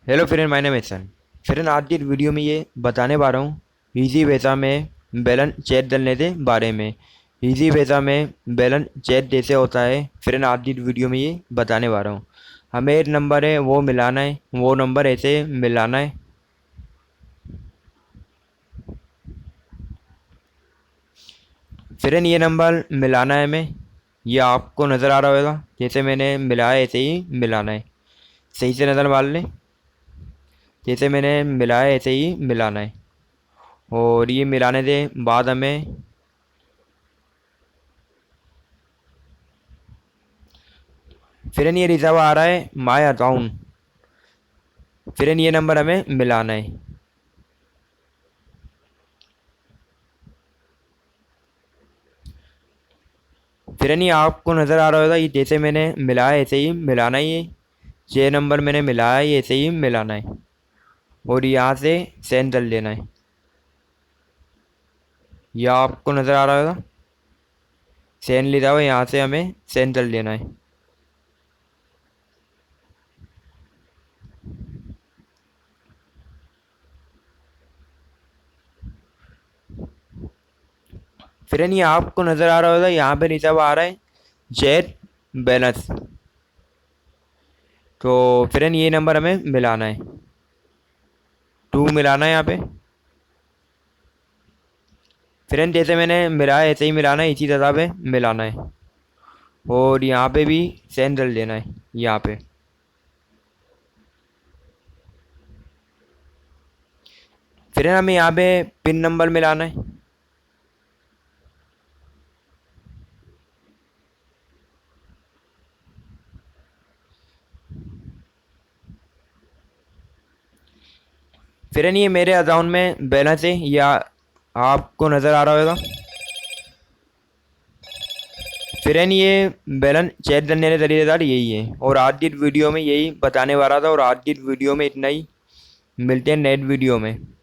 Hello friend, my name है सन। Friend, आज की वीडियो में ये बताने वाला हूँ इजी वेसा में बैलेंस चेक करने के बारे में। इजी वेसा में बैलेंस चेक जैसे होता है फ्रेंड, आज की वीडियो में ये बताने वाला हूँ। हमें एक नंबर है वो मिलाना है, वो नंबर ऐसे मिलाना है। फ्रेंड, ये नंबर मिलाना है हमें। ये आपको नज़र आ रहा होगा, जैसे मैंने मिलाया ऐसे ही मिलाना है। सही से नज़र मार लें, जैसे मैंने मिलाया ऐसे ही मिलाना है। और ये मिलाने के बाद हमें फिर ये रिजर्व आ रहा है माय अकाउंट। फिर ये नंबर हमें मिलाना है। फिर ये आपको नज़र आ रहा होगा, ये जैसे मैंने मिलाया ऐसे ही मिलाना है। ये नंबर मैंने मिलाया है, ऐसे ही मिलाना है। और यहाँ से सेंड कर लेना है। यह आपको नज़र आ रहा होगा, सेंड लिखा हुआ, यहाँ से हमें सेंड कर लेना है। फिर ये आपको नज़र आ रहा होगा, यहाँ पे रिजर्व आ रहा है जेट बैलेंस। तो फिर ये नंबर हमें मिलाना है, 2 मिलाना है यहाँ पे। फिर जैसे मैंने मिलाया ऐसे ही मिलाना है, इसी तरह पे मिलाना है। और यहाँ पे भी सेंड कर लेना है यहाँ पे। फिर हमें यहाँ पे पिन नंबर मिलाना है। फिर ये मेरे अकाउंट में बैलेंस है, या आपको नज़र आ रहा होगा। फिर ये बैलेंस चेक करने के तरीकेदार यही है, और आज की वीडियो में यही बताने वाला था। और आज की वीडियो में इतना ही, मिलते हैं नेक्स्ट वीडियो में।